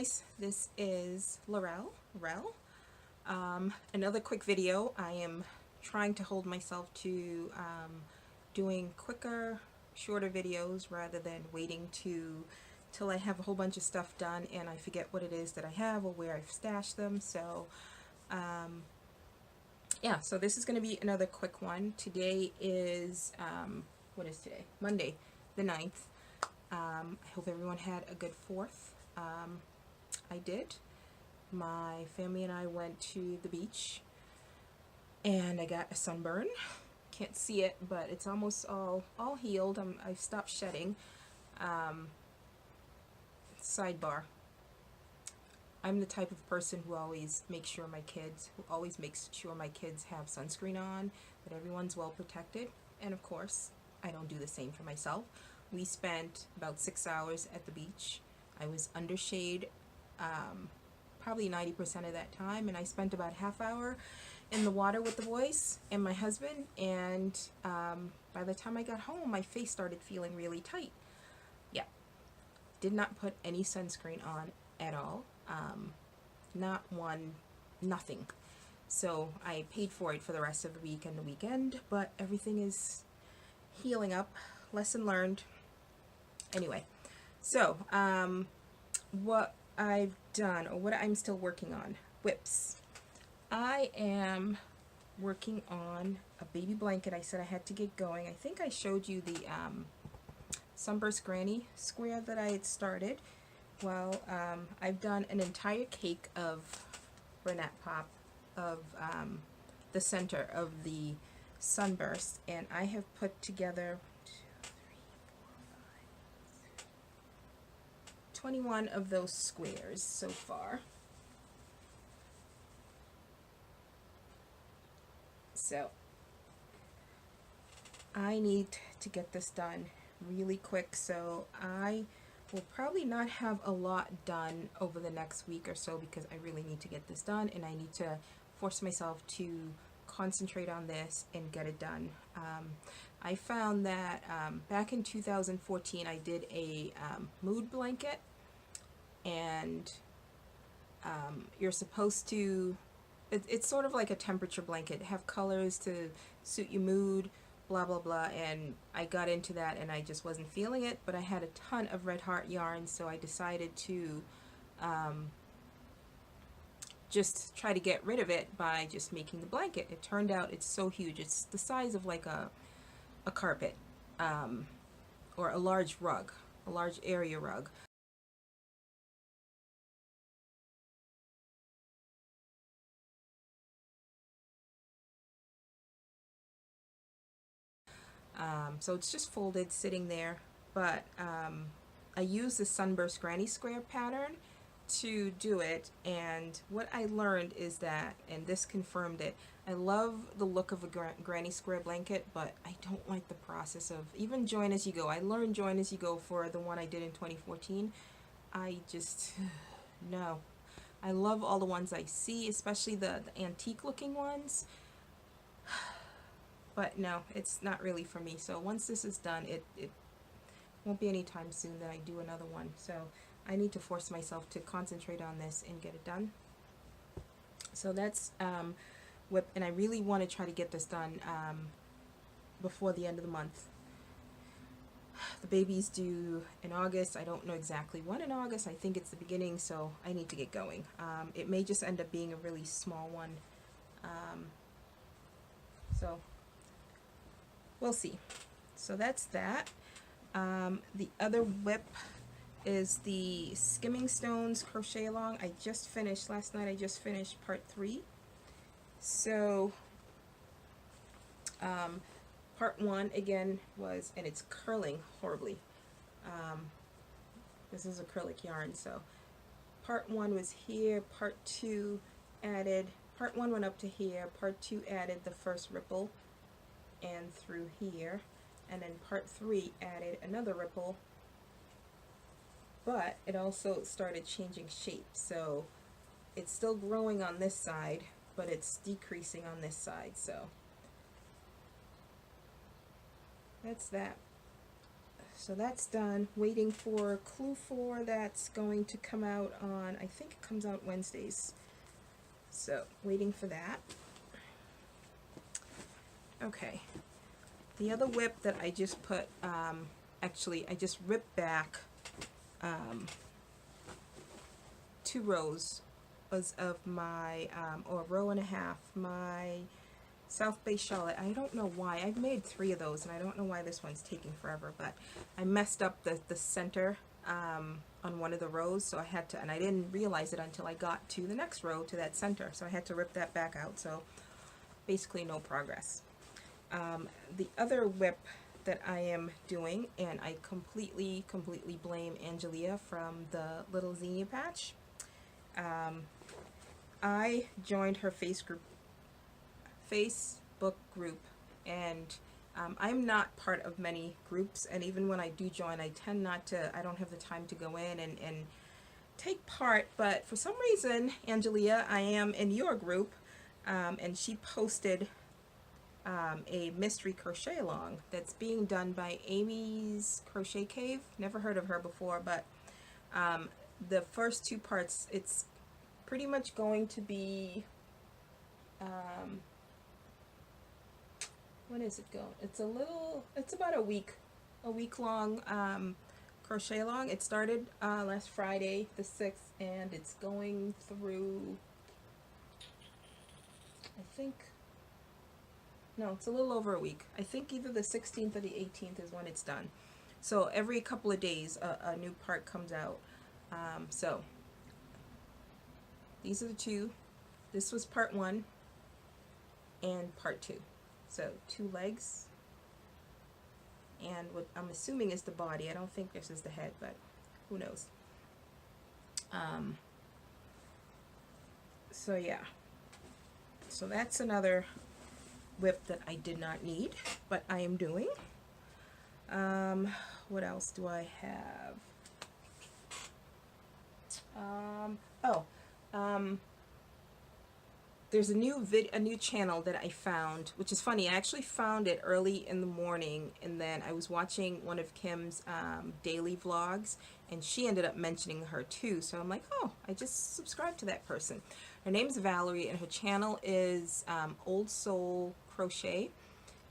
guys, this is Laurel. Another quick video. I am trying to hold myself to doing quicker, shorter videos rather than waiting till I have a whole bunch of stuff done and I forget what it is that I have or where I've stashed them. So yeah, so this is going to be another quick one. Today is, what is today? Monday, the 9th. I hope everyone had a good 4th. I did. My family and I went to the beach and I got a sunburn. Can't see it, but it's almost all healed. I've stopped shedding. Sidebar. I'm the type of person who always makes sure my kids have sunscreen on, that everyone's well protected, and of course, I don't do the same for myself. We spent about 6 hours at the beach. I was under shade probably 90% of that time, and I spent about half hour in the water with the boys and my husband, and by the time I got home, my face started feeling really tight. Yeah, did not put any sunscreen on at all. Not one, nothing. So I paid for it for the rest of the week and the weekend, but everything is healing up. Lesson learned. Anyway, so what I've done, or what I'm still working on, whips. I am working on a baby blanket. I said I had to get going. I think I showed you the Sunburst Granny square that I had started. Well, I've done an entire cake of Renat Pop of the center of the Sunburst, and I have put together 21 of those squares so far. So I need to get this done really quick, so I will probably not have a lot done over the next week or so because I really need to get this done and I need to force myself to concentrate on this and get it done. I found that back in 2014 I did a mood blanket, and you're supposed to, it's sort of like a temperature blanket, have colors to suit your mood, blah blah blah, and I got into that and I just wasn't feeling it, but I had a ton of Red Heart yarn, so I decided to just try to get rid of it by just making the blanket. It turned out it's so huge, it's the size of like a carpet, or a large rug, a large area rug. So it's just folded sitting there, but I use the Sunburst Granny Square pattern to do it, and what I learned is that, and this confirmed it, I love the look of a granny square blanket, but I don't like the process of even join as you go. I learned join as you go for the one I did in 2014. I just, no. I love all the ones I see, especially the antique looking ones. But no, it's not really for me. So once this is done, it won't be any time soon that I do another one. So I need to force myself to concentrate on this and get it done. So that's whip, and I really want to try to get this done before the end of the month. The baby's due in August. I don't know exactly when in August. I think it's the beginning, so I need to get going. It may just end up being a really small one. So we'll see. So that's that. The other whip is the Skimming Stones crochet along. I just finished last night. I just finished part 3. So part 1 again was, and it's curling horribly. This is acrylic yarn, so part 1 was here, part 2 added, part 1 went up to here, part 2 added the first ripple and through here, and then part 3 added another ripple, but it also started changing shape, so it's still growing on this side, but it's decreasing on this side. So that's that. so that's done. Waiting for clue 4 that's going to come out on, I think it comes out Wednesdays. So waiting for that. Okay. The other whip that I just put, actually I just ripped back 2 rows of my, or a row and a half, my South Bay Charlotte. I don't know why. I've made 3 of those, and I don't know why this one's taking forever, but I messed up the center on one of the rows, so I had to, and I didn't realize it until I got to the next row, to that center, so I had to rip that back out, so basically no progress. The other whip that I am doing, and I completely blame Angelia from the Little Xenia Patch. I joined her Facebook group, and I'm not part of many groups, and even when I do join, I tend not to, I don't have the time to go in and take part, but for some reason, Angelia, I am in your group, and she posted a mystery crochet along that's being done by Amy's Crochet Cave. Never heard of her before, but the first 2 parts, it's pretty much going to be, when is it going? It's it's about a week long crochet along. It started last Friday, the 6th, and it's going through, I think, no, it's a little over a week. I think either the 16th or the 18th is when it's done. So every couple of days a new part comes out. So these are the 2. This was part 1 and part 2. So 2 legs, and what I'm assuming is the body. I don't think this is the head, but who knows. So yeah, so that's another whip that I did not need, but I am doing. What else do I have? There's a new channel that I found, which is funny. I actually found it early in the morning, and then I was watching one of Kim's daily vlogs, and she ended up mentioning her too. So I'm like, oh, I just subscribed to that person. Her name's Valerie, and her channel is Old Soul Crochet,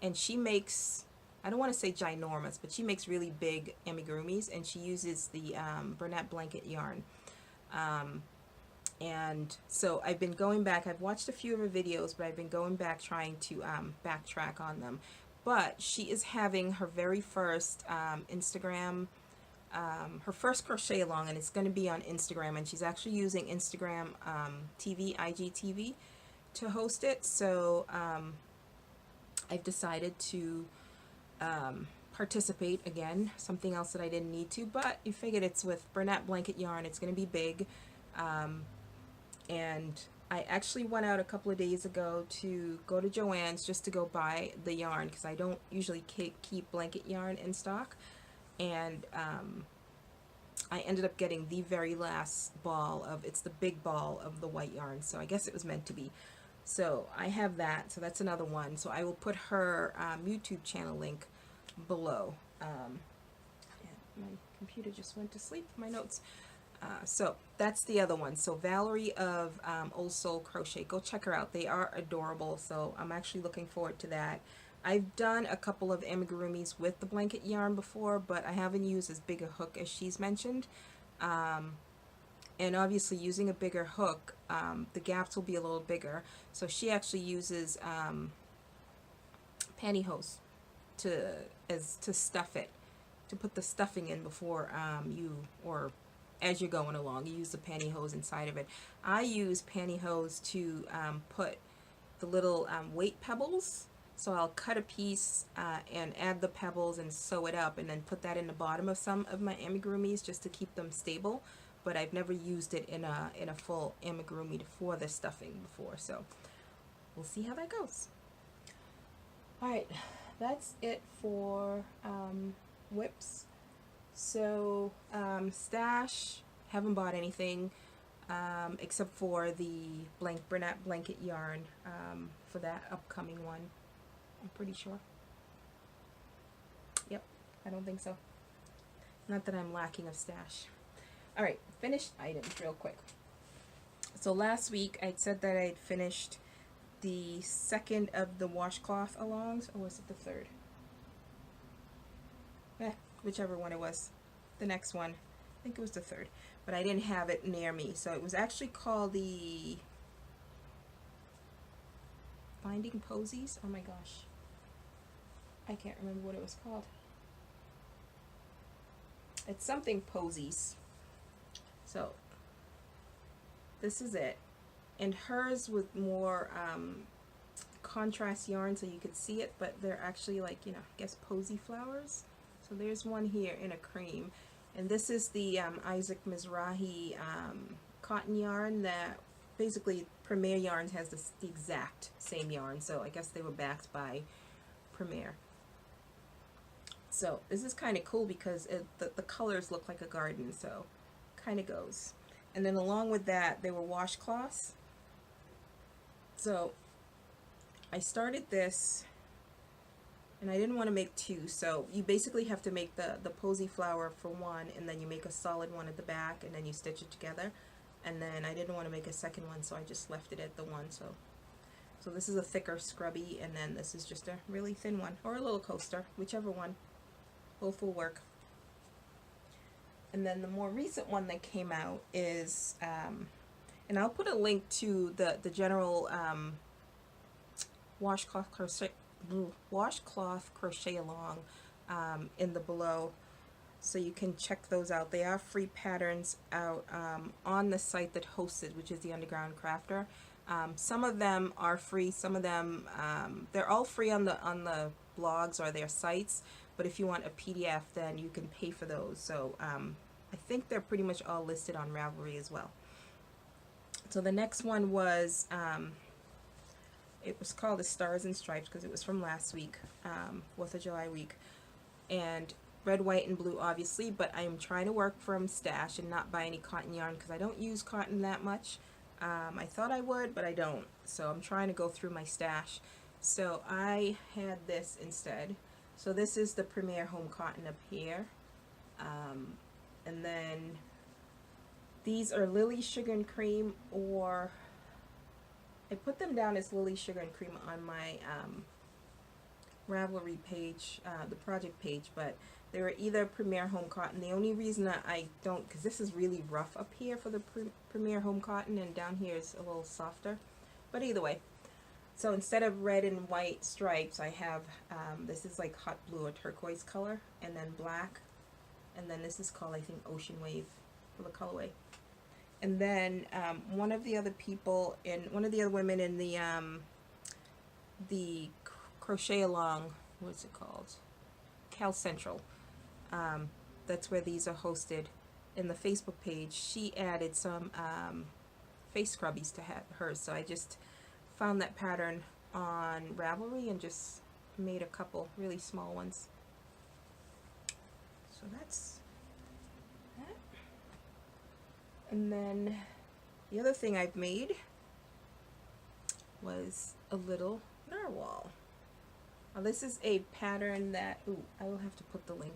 and she makes, I don't want to say ginormous, but she makes really big amigurumis, and she uses the Bernat blanket yarn. And so I've been going back, I've watched a few of her videos, but I've been going back trying to backtrack on them. But she is having her very first Instagram, her first crochet along, and it's going to be on Instagram, and she's actually using Instagram TV, IGTV, to host it. So I've decided to participate again, something else that I didn't need to, but you figured it's with Bernat blanket yarn, it's going to be big. And I actually went out a couple of days ago to go to Joann's just to go buy the yarn, because I don't usually keep blanket yarn in stock, and I ended up getting the very last ball of, it's the big ball of the white yarn, so I guess it was meant to be. So I have that, so that's another one. So I will put her YouTube channel link below. My computer just went to sleep, my notes. So that's the other one. So Valerie of Old Soul Crochet, go check her out. They are adorable, so I'm actually looking forward to that. I've done a couple of amigurumis with the blanket yarn before, but I haven't used as big a hook as she's mentioned. And obviously using a bigger hook, the gaps will be a little bigger. So she actually uses pantyhose to stuff it, to put the stuffing in before as you're going along. You use the pantyhose inside of it. I use pantyhose to put the little weight pebbles. So I'll cut a piece and add the pebbles and sew it up, and then put that in the bottom of some of my amigurumis just to keep them stable. But I've never used it in a full amigurumi for the stuffing before, so we'll see how that goes. Alright, that's it for whips. So stash, haven't bought anything except for the Bernat blanket yarn for that upcoming one. I'm pretty sure. Yep, I don't think so. Not that I'm lacking of stash. Alright, finished items real quick. So last week I said that I'd finished the second of the washcloth alongs, or was it the third? Whichever one it was. The next one. I think it was the third. But I didn't have it near me. So it was actually called the Binding Posies. Oh my gosh. I can't remember what it was called. It's something Posies. So this is it. And hers with more contrast yarn so you could see it, but they're actually like, you know, I guess posy flowers. So there's one here in a cream. And this is the Isaac Mizrahi cotton yarn that basically Premier Yarns has the exact same yarn. So I guess they were backed by Premier. So this is kind of cool because the colors look like a garden, so kind of goes. And then along with that, there were washcloths. So I started this, and I didn't want to make two, so you basically have to make the posy flower for one, and then you make a solid one at the back, and then you stitch it together. And then I didn't want to make a second one, so I just left it at the one. So this is a thicker scrubby, and then this is just a really thin one, or a little coaster, whichever one. Both will work. And then the more recent one that came out is, and I'll put a link to the general washcloth crochet along in the below, so you can check those out. They are free patterns out on the site that hosts it, which is the Underground Crafter. Some of them are free, some of them they're all free on the blogs or their sites, but if you want a PDF then you can pay for those. So I think they're pretty much all listed on Ravelry as well. So the next one was it was called the Stars and Stripes because it was from last week, 4th of July week, and red, white, and blue obviously, but I am trying to work from stash and not buy any cotton yarn because I don't use cotton that much. I thought I would, but I don't, so I'm trying to go through my stash. So I had this instead. So this is the Premier Home Cotton up here, and then these are Lily Sugar and Cream, or I put them down as Lily Sugar and Cream on my Ravelry page, the project page, but they were either Premier Home Cotton. The only reason that I don't, because this is really rough up here for the Premier Home Cotton, and down here is a little softer, but either way. So instead of red and white stripes, I have, this is like hot blue or turquoise color, and then black, and then this is called, I think, Ocean Wave for the colorway. And then one of the other people, one of the other women in the crochet along, what's it called? Cal Central. That's where these are hosted. In the Facebook page, she added some face scrubbies to hers. So I just found that pattern on Ravelry and just made a couple really small ones. So that's that. And then the other thing I've made was a little narwhal. Now this is a pattern that, I will have to put the link,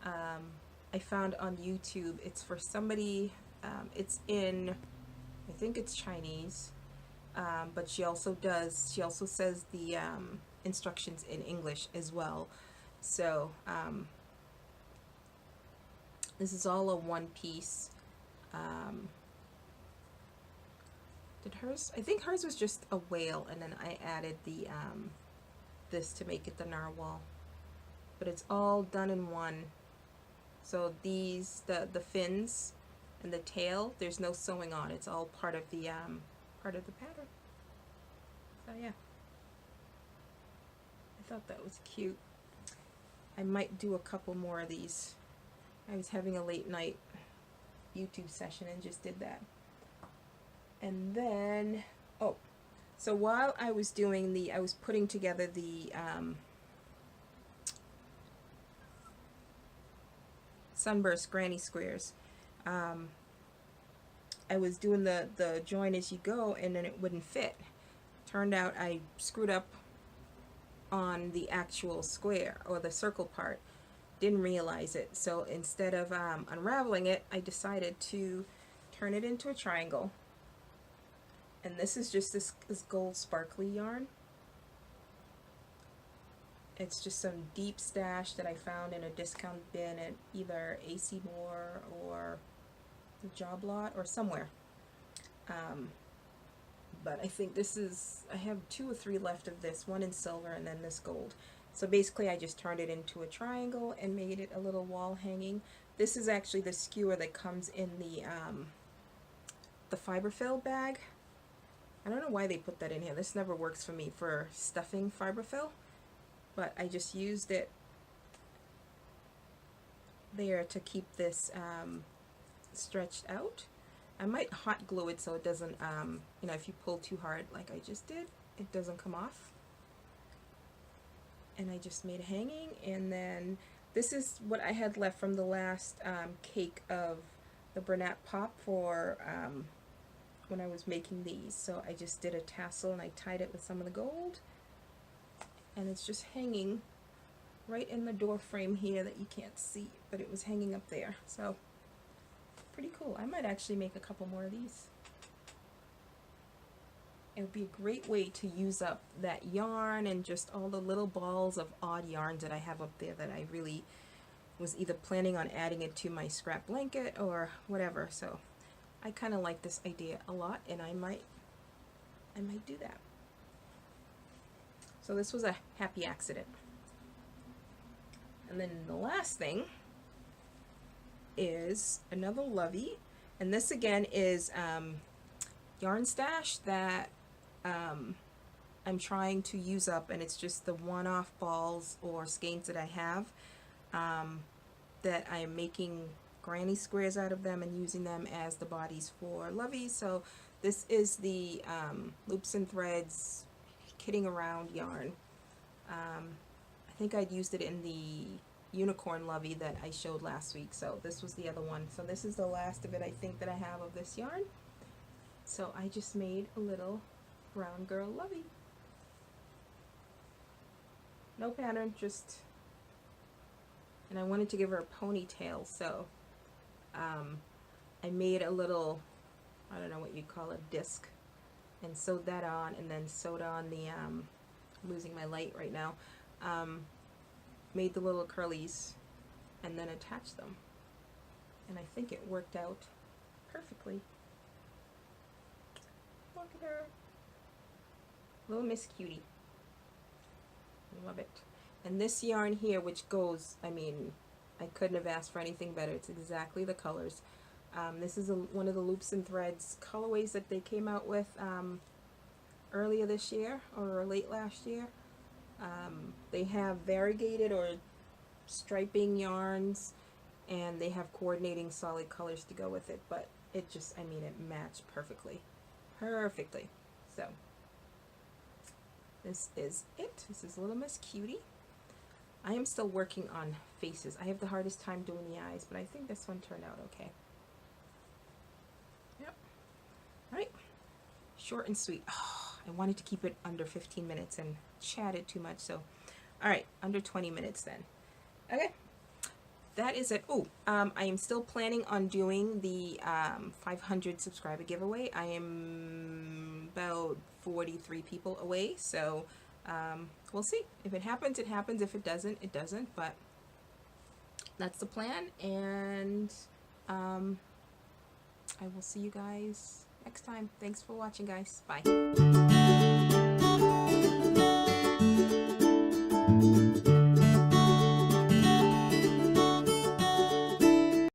I found on YouTube. It's for somebody, it's in, I think it's Chinese, but she also says the instructions in English as well. So this is all a one piece. Did hers, I think hers was just a whale, and then I added the this to make it the narwhal, but it's all done in one. So these, the fins and the tail, there's no sewing on. It's all part of the pattern. So yeah, I thought that was cute. I might do a couple more of these. I was having a late night YouTube session and just did that. And then, so while I was doing I was putting together the Sunburst Granny Squares, I was doing the join as you go, and then it wouldn't fit. Turned out I screwed up on the actual square, or the circle part. didn't realize it. So instead of unraveling it, I decided to turn it into a triangle. And this is just this gold sparkly yarn. It's just some deep stash that I found in a discount bin at either AC Moore or the Job Lot or somewhere. But I think this is, I have 2 or 3 left of this, one in silver and then this gold. So basically I just turned it into a triangle and made it a little wall hanging. This is actually the skewer that comes in the fiberfill bag. I don't know why they put that in here. This never works for me for stuffing fiberfill, but I just used it there to keep this stretched out. I might hot glue it so it doesn't, you know, if you pull too hard like I just did, it doesn't come off. And I just made a hanging, and then this is what I had left from the last cake of the Bernat Pop for when I was making these. So I just did a tassel and I tied it with some of the gold, and it's just hanging right in the door frame here that you can't see, but it was hanging up there. So pretty cool. I might actually make a couple more of these. It would be a great way to use up that yarn and just all the little balls of odd yarns that I have up there that I really was either planning on adding it to my scrap blanket or whatever. So I kind of like this idea a lot, and I might do that. So this was a happy accident. And then the last thing is another lovey, and this again is yarn stash that I'm trying to use up, and it's just the one-off balls or skeins that I have that I am making granny squares out of them and using them as the bodies for loveys. So this is the Loops and Threads Kidding Around yarn. I think I'd used it in the unicorn lovey that I showed last week, so this was the other one. So this is the last of it, I think, that I have of this yarn. So I just made a little brown girl lovey. No pattern, just, and I wanted to give her a ponytail, so I made a little, I don't know what you'd call it, disc, and sewed that on, and then sewed on the, losing my light right now, made the little curlies and then attached them, and I think it worked out perfectly. Look at her, little Miss Cutie. Love it. And this yarn here, which goes, I mean, I couldn't have asked for anything better. It's exactly the colors. This is one of the Loops and Threads colorways that they came out with earlier this year or late last year. They have variegated or striping yarns, and they have coordinating solid colors to go with it, but it just, I mean, it matched perfectly. Perfectly. So this is it. This is Little Miss Cutie. I am still working on faces. I have the hardest time doing the eyes, but I think this one turned out okay. Yep. Alright. Short and sweet. Oh, I wanted to keep it under 15 minutes and chatted too much, so alright, under 20 minutes then. Okay. That is it. Oh, I am still planning on doing the 500 subscriber giveaway. I am about 43 people away, so we'll see. If it happens, it happens. If it doesn't, it doesn't. But that's the plan, and I will see you guys next time. Thanks for watching, guys. Bye.